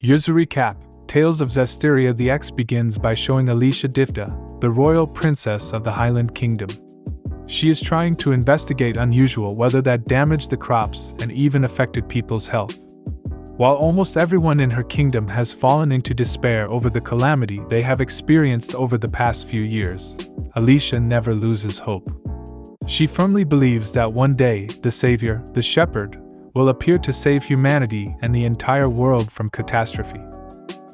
Here's a recap. Tales of Zestiria the X begins by showing Alicia Divda, the royal princess of the Highland Kingdom. She is trying to investigate unusual weather that damaged the crops and even affected people's health. While almost everyone in her kingdom has fallen into despair over the calamity they have experienced over the past few years, Alicia never loses hope. She firmly believes that one day, the Savior, the Shepherd, will appear to save humanity and the entire world from catastrophe.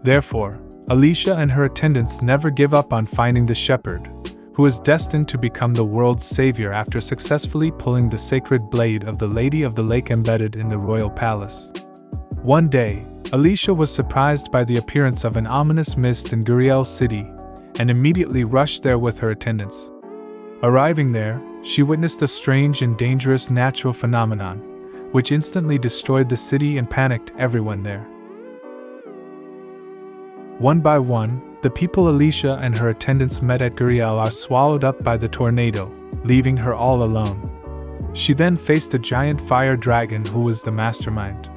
Therefore, Alicia and her attendants never give up on finding the Shepherd, who is destined to become the world's savior after successfully pulling the sacred blade of the Lady of the Lake embedded in the royal palace. One day, Alicia was surprised by the appearance of an ominous mist in Guriel City, and immediately rushed there with her attendants. Arriving there, she witnessed a strange and dangerous natural phenomenon, which instantly destroyed the city and panicked everyone there. One by one, the people Alicia and her attendants met at Guriel are swallowed up by the tornado, leaving her all alone. She then faced a giant fire dragon who was the mastermind.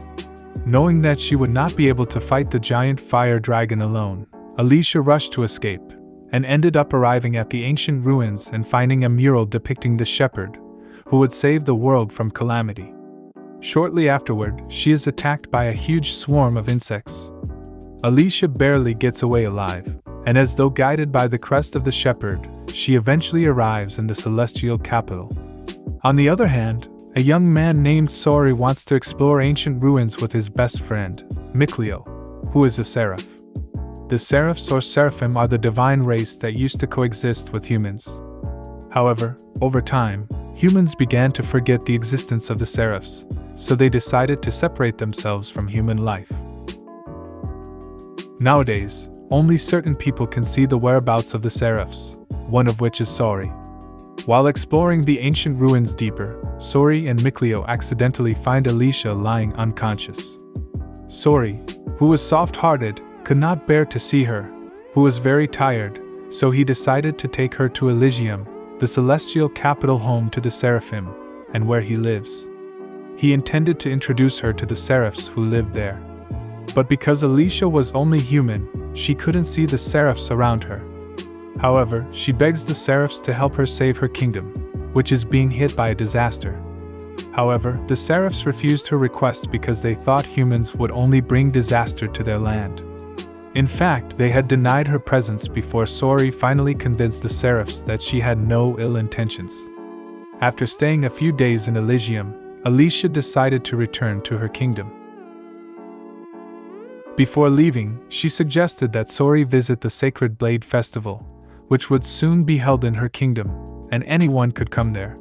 Knowing that she would not be able to fight the giant fire dragon alone, Alicia rushed to escape, and ended up arriving at the ancient ruins and finding a mural depicting the shepherd, who would save the world from calamity. Shortly afterward, she is attacked by a huge swarm of insects. Alicia barely gets away alive, and as though guided by the crest of the shepherd, she eventually arrives in the celestial capital. On the other hand, a young man named Sorey wants to explore ancient ruins with his best friend, Mikleo, who is a Seraph. The Seraphs or Seraphim are the divine race that used to coexist with humans. However, over time, humans began to forget the existence of the Seraphs, so they decided to separate themselves from human life. Nowadays, only certain people can see the whereabouts of the Seraphs, one of which is Sorey. While exploring the ancient ruins deeper, Sorey and Mikleo accidentally find Alicia lying unconscious. Sorey, who was soft-hearted, could not bear to see her, who was very tired, so he decided to take her to Elysium, the celestial capital home to the Seraphim, and where he lives. He intended to introduce her to the Seraphs who lived there. But because Alicia was only human, she couldn't see the Seraphs around her. However, she begs the Seraphs to help her save her kingdom, which is being hit by a disaster. However, the Seraphs refused her request because they thought humans would only bring disaster to their land. In fact, they had denied her presence before Sorey finally convinced the Seraphs that she had no ill intentions. After staying a few days in Elysium, Alicia decided to return to her kingdom. Before leaving, she suggested that Sorey visit the Sacred Blade Festival, which would soon be held in her kingdom, and anyone could come there.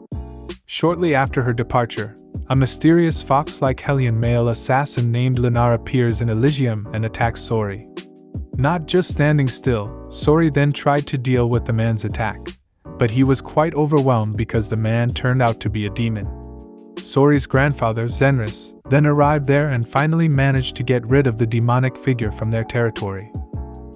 Shortly after her departure, a mysterious fox-like Hellion male assassin named Lenar appears in Elysium and attacks Sorey. Not just standing still, Sorey then tried to deal with the man's attack, but he was quite overwhelmed because the man turned out to be a demon. Sorey's grandfather, Zenris, then arrived there and finally managed to get rid of the demonic figure from their territory.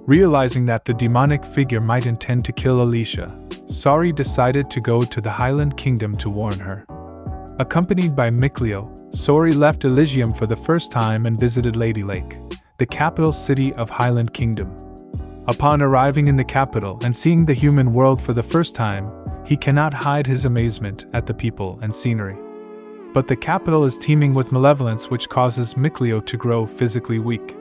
Realizing that the demonic figure might intend to kill Alicia, Sorey decided to go to the Highland Kingdom to warn her. Accompanied by Mikleo, Sorey left Elysium for the first time and visited Lady Lake, the capital city of Highland Kingdom. Upon arriving in the capital and seeing the human world for the first time, he cannot hide his amazement at the people and scenery. But the capital is teeming with malevolence, which causes Mikleo to grow physically weak.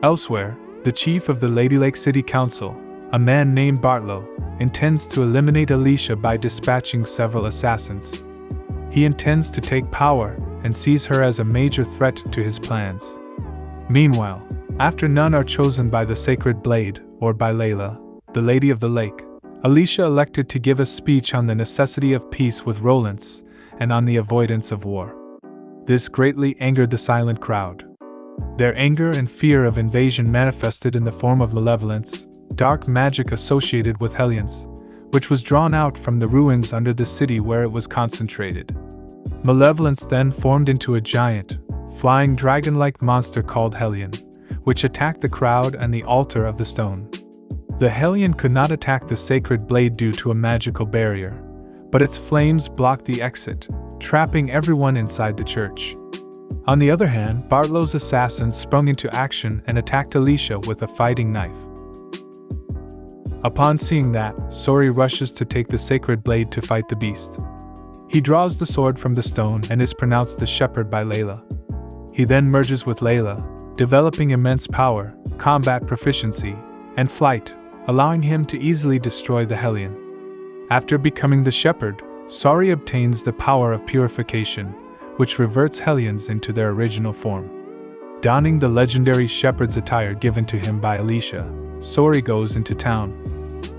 Elsewhere, the chief of the Lady Lake City Council, a man named Bartlow, intends to eliminate Alicia by dispatching several assassins. He intends to take power and sees her as a major threat to his plans. Meanwhile, after none are chosen by the Sacred Blade, or by Layla, the Lady of the Lake, Alicia elected to give a speech on the necessity of peace with Rollins and on the avoidance of war. This greatly angered the silent crowd. Their anger and fear of invasion manifested in the form of malevolence, dark magic associated with Hellions, which was drawn out from the ruins under the city where it was concentrated. Malevolence then formed into a giant, flying dragon-like monster called Hellion, which attacked the crowd and the altar of the stone. The Hellion could not attack the sacred blade due to a magical barrier, but its flames blocked the exit, trapping everyone inside the church. On the other hand, Bartlow's assassins sprung into action and attacked Alicia with a fighting knife. Upon seeing that, Sorey rushes to take the sacred blade to fight the beast. He draws the sword from the stone and is pronounced the shepherd by Layla. He then merges with Layla, developing immense power, combat proficiency, and flight, allowing him to easily destroy the Hellion. After becoming the shepherd, Sorey obtains the power of purification, which reverts Hellions into their original form. Donning the legendary shepherd's attire given to him by Alicia, Sorey goes into town.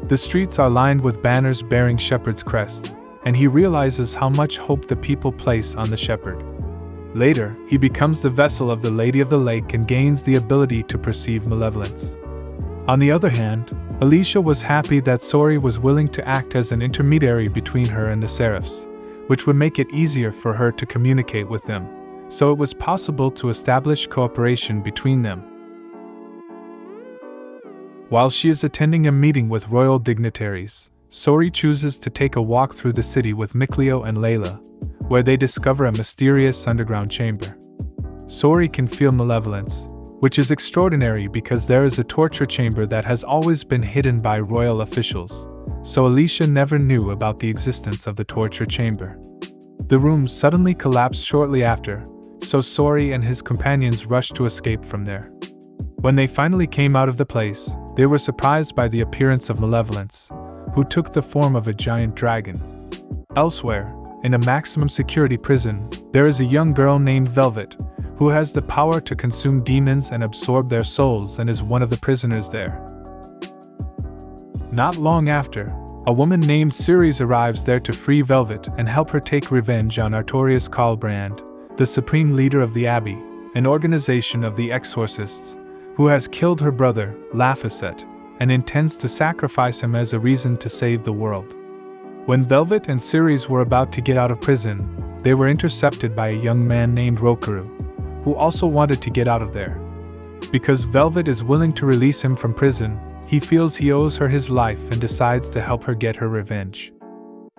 The streets are lined with banners bearing shepherd's crest, and he realizes how much hope the people place on the shepherd. Later, he becomes the vessel of the Lady of the Lake and gains the ability to perceive malevolence. On the other hand, Alicia was happy that Sorey was willing to act as an intermediary between her and the Seraphs, which would make it easier for her to communicate with them, so it was possible to establish cooperation between them. While she is attending a meeting with royal dignitaries, Sorey chooses to take a walk through the city with Mikleo and Layla, where they discover a mysterious underground chamber. Sorey can feel malevolence, which is extraordinary because there is a torture chamber that has always been hidden by royal officials, so Alicia never knew about the existence of the torture chamber. The room suddenly collapsed shortly after, so Sorey and his companions rushed to escape from there. When they finally came out of the place, they were surprised by the appearance of Malevolence, who took the form of a giant dragon. Elsewhere, in a maximum security prison, there is a young girl named Velvet, who has the power to consume demons and absorb their souls and is one of the prisoners there. Not long after, a woman named Ceres arrives there to free Velvet and help her take revenge on Artorius Kalbrand, the supreme leader of the Abbey, an organization of the exorcists, who has killed her brother, Laphicet, and intends to sacrifice him as a reason to save the world. When Velvet and Ceres were about to get out of prison, they were intercepted by a young man named Rokaru, who also wanted to get out of there. Because Velvet is willing to release him from prison, he feels he owes her his life and decides to help her get her revenge.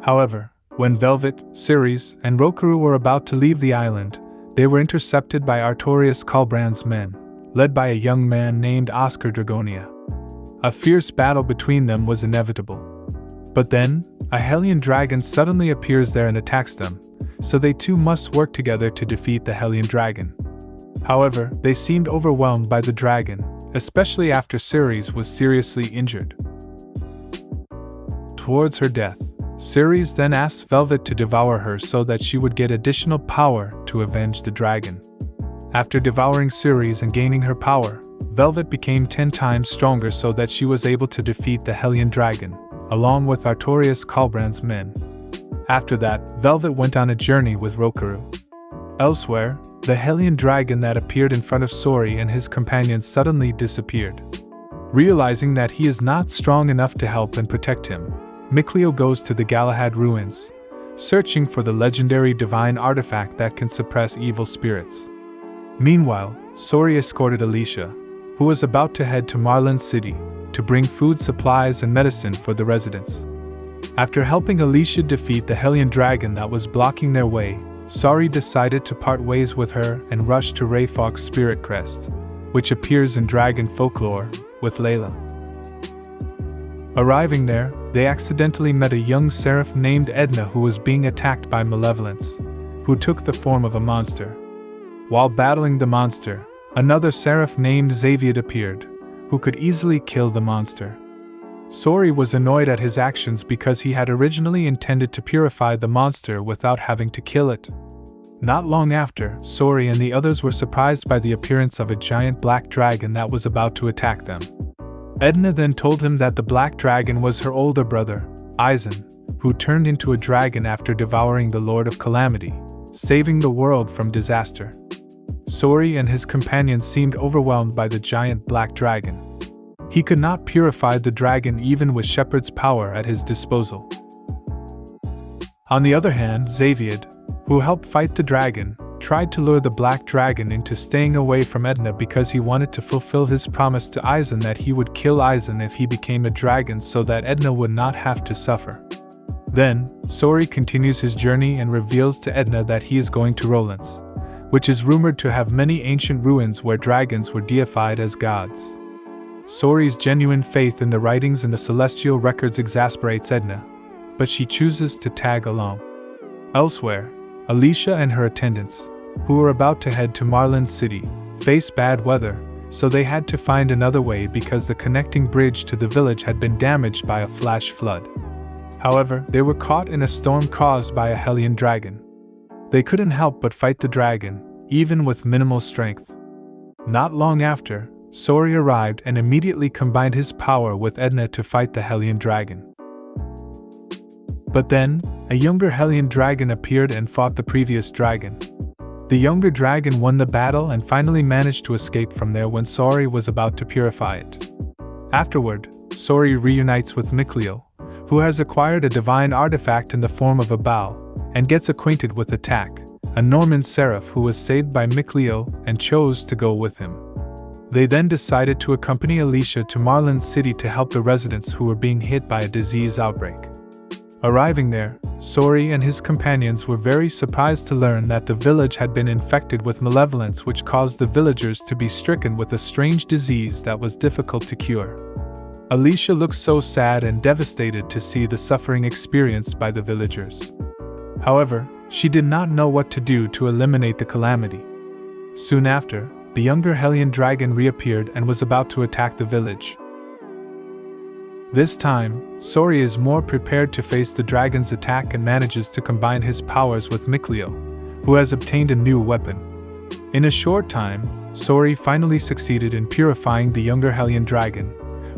However, when Velvet, Ceres, and Rokaru were about to leave the island, they were intercepted by Artorius Kalbrand's men, led by a young man named Oscar Dragonia. A fierce battle between them was inevitable. But then, a Hellion dragon suddenly appears there and attacks them, so they too must work together to defeat the Hellion dragon. However, they seemed overwhelmed by the dragon, especially after Ceres was seriously injured. Towards her death, Ceres then asks Velvet to devour her so that she would get additional power to avenge the dragon. After devouring Ceres and gaining her power, Velvet became 10 times stronger so that she was able to defeat the Hellion dragon, along with Artorius Kalbrand's men. After that, Velvet went on a journey with Rokaru. Elsewhere, the Hellion dragon that appeared in front of Sorey and his companions suddenly disappeared. Realizing that he is not strong enough to help and protect him, Mikleo goes to the Galahad ruins, searching for the legendary divine artifact that can suppress evil spirits. Meanwhile, Sorey escorted Alicia, who was about to head to Marlin City, to bring food supplies and medicine for the residents. After helping Alicia defeat the Hellion dragon that was blocking their way, Sorey decided to part ways with her and rush to Rayfog's spirit crest, which appears in dragon folklore, with Layla. Arriving there, they accidentally met a young seraph named Edna who was being attacked by Malevolence, who took the form of a monster. While battling the monster, another seraph named Xavier appeared, who could easily kill the monster. Sorey was annoyed at his actions because he had originally intended to purify the monster without having to kill it. Not long after, Sorey and the others were surprised by the appearance of a giant black dragon that was about to attack them. Edna then told him that the black dragon was her older brother, Eisen, who turned into a dragon after devouring the Lord of Calamity, saving the world from disaster. Sorey and his companions seemed overwhelmed by the giant black dragon. He could not purify the dragon even with Shepherd's power at his disposal. On the other hand, Xavier, who helped fight the dragon, tried to lure the black dragon into staying away from Edna because he wanted to fulfill his promise to Eisen that he would kill Eisen if he became a dragon so that Edna would not have to suffer. Then, Sorey continues his journey and reveals to Edna that he is going to Rollins, which is rumored to have many ancient ruins where dragons were deified as gods. Sorey's genuine faith in the writings in the celestial records exasperates Edna, but she chooses to tag along. Elsewhere, Alicia and her attendants, who were about to head to Marlin City, face bad weather, so they had to find another way because the connecting bridge to the village had been damaged by a flash flood. However, they were caught in a storm caused by a Hellion dragon. They couldn't help but fight the dragon, even with minimal strength. Not long after, Sorey arrived and immediately combined his power with Edna to fight the Hellion dragon. But then, a younger Hellion dragon appeared and fought the previous dragon. The younger dragon won the battle and finally managed to escape from there when Sorey was about to purify it. Afterward, Sorey reunites with Mikleo, who has acquired a divine artifact in the form of a bow, and gets acquainted with Attack, a Norman Seraph who was saved by Mikleo and chose to go with him. They then decided to accompany Alicia to Marlin City to help the residents who were being hit by a disease outbreak. Arriving there, Sorey and his companions were very surprised to learn that the village had been infected with malevolence, which caused the villagers to be stricken with a strange disease that was difficult to cure. Alicia looked so sad and devastated to see the suffering experienced by the villagers. However, she did not know what to do to eliminate the calamity. Soon after, the younger Hellion dragon reappeared and was about to attack the village. This time, Sorey is more prepared to face the dragon's attack and manages to combine his powers with Mikleo, who has obtained a new weapon. In a short time, Sorey finally succeeded in purifying the younger Hellion dragon,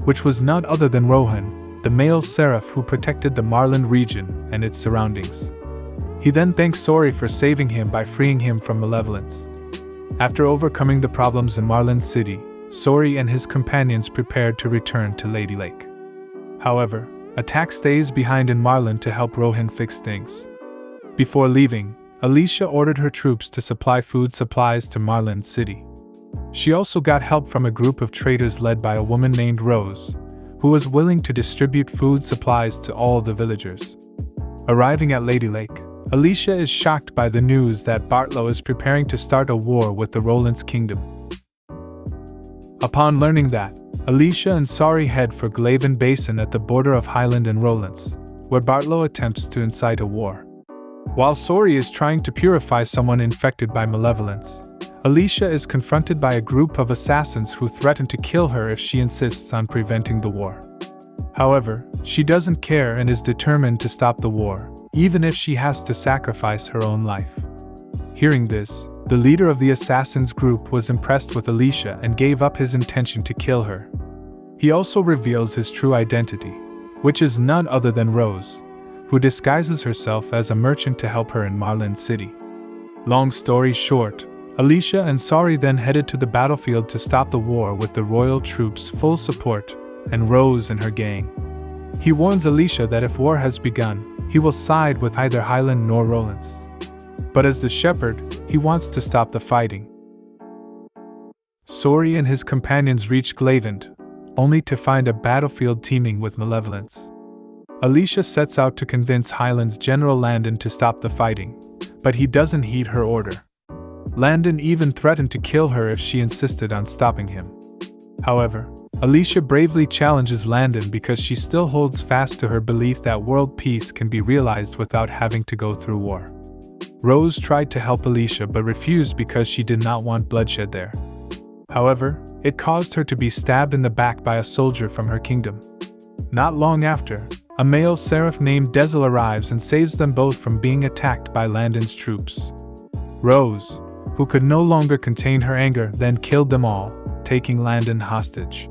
which was none other than Rohan, the male Seraph who protected the Marlin region and its surroundings. He then thanks Sorey for saving him by freeing him from malevolence. After overcoming the problems in Marlin City, Sorey and his companions prepared to return to Lady Lake. However, Attack stays behind in Marlin to help Rohan fix things. Before leaving, Alicia ordered her troops to supply food supplies to Marlin City. She also got help from a group of traders led by a woman named Rose, who was willing to distribute food supplies to all the villagers. Arriving at Lady Lake, Alicia is shocked by the news that Bartlow is preparing to start a war with the Roland's kingdom. Upon learning that, Alicia and Sorey head for Glaven Basin at the border of Highland and Rowlands, where Bartlow attempts to incite a war. While Sorey is trying to purify someone infected by malevolence, Alicia is confronted by a group of assassins who threaten to kill her if she insists on preventing the war. However, she doesn't care and is determined to stop the war, even if she has to sacrifice her own life. Hearing this, the leader of the assassins group was impressed with Alicia and gave up his intention to kill her. He also reveals his true identity, which is none other than Rose, who disguises herself as a merchant to help her in Marlin City. Long story short, Alicia and Sorey then headed to the battlefield to stop the war with the royal troops' full support and Rose and her gang. He warns Alicia that if war has begun, he will side with either Highland nor Rowlands. But as the shepherd, he wants to stop the fighting. Sorey and his companions reach Glaven, only to find a battlefield teeming with malevolence. Alicia sets out to convince Highland's General Landon to stop the fighting, but he doesn't heed her order. Landon even threatened to kill her if she insisted on stopping him. However, Alicia bravely challenges Landon because she still holds fast to her belief that world peace can be realized without having to go through war. Rose tried to help Alicia but refused because she did not want bloodshed there. However, it caused her to be stabbed in the back by a soldier from her kingdom. Not long after, a male Seraph named Dezel arrives and saves them both from being attacked by Landon's troops. Rose, who could no longer contain her anger, then killed them all, taking Landon hostage.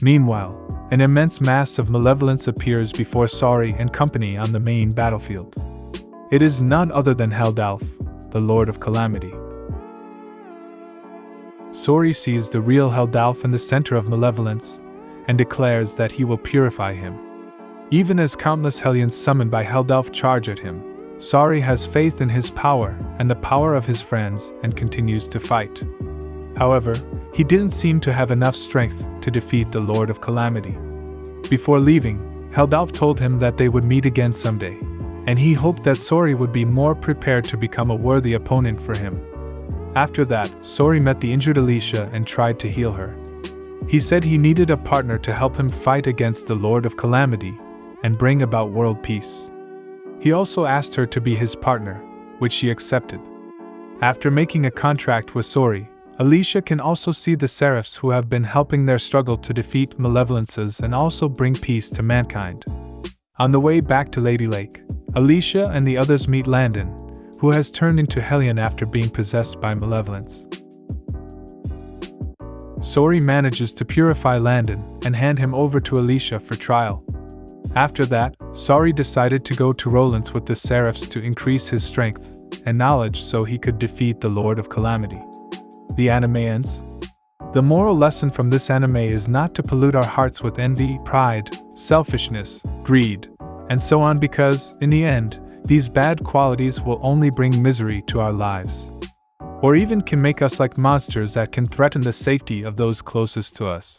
Meanwhile, an immense mass of malevolence appears before Sorey and company on the main battlefield. It is none other than Heldalf, the Lord of Calamity. Sorey sees the real Heldalf in the center of malevolence, and declares that he will purify him. Even as countless Hellions summoned by Heldalf charge at him, Sorey has faith in his power and the power of his friends and continues to fight. However, he didn't seem to have enough strength to defeat the Lord of Calamity. Before leaving, Heldalf told him that they would meet again someday, and he hoped that Sorey would be more prepared to become a worthy opponent for him. After that, Sorey met the injured Alicia and tried to heal her. He said he needed a partner to help him fight against the Lord of Calamity and bring about world peace. He also asked her to be his partner, which she accepted. After making a contract with Sorey, Alicia can also see the Seraphs who have been helping their struggle to defeat malevolences and also bring peace to mankind. On the way back to Lady Lake, Alicia and the others meet Landon, who has turned into Hellion after being possessed by malevolence. Sorey manages to purify Landon and hand him over to Alicia for trial. After that, Sorey decided to go to Roland's with the Seraphs to increase his strength and knowledge so he could defeat the Lord of Calamity. The anime ends. The moral lesson from this anime is not to pollute our hearts with envy, pride, selfishness, greed, and so on, because, in the end, these bad qualities will only bring misery to our lives. Or even can make us like monsters that can threaten the safety of those closest to us.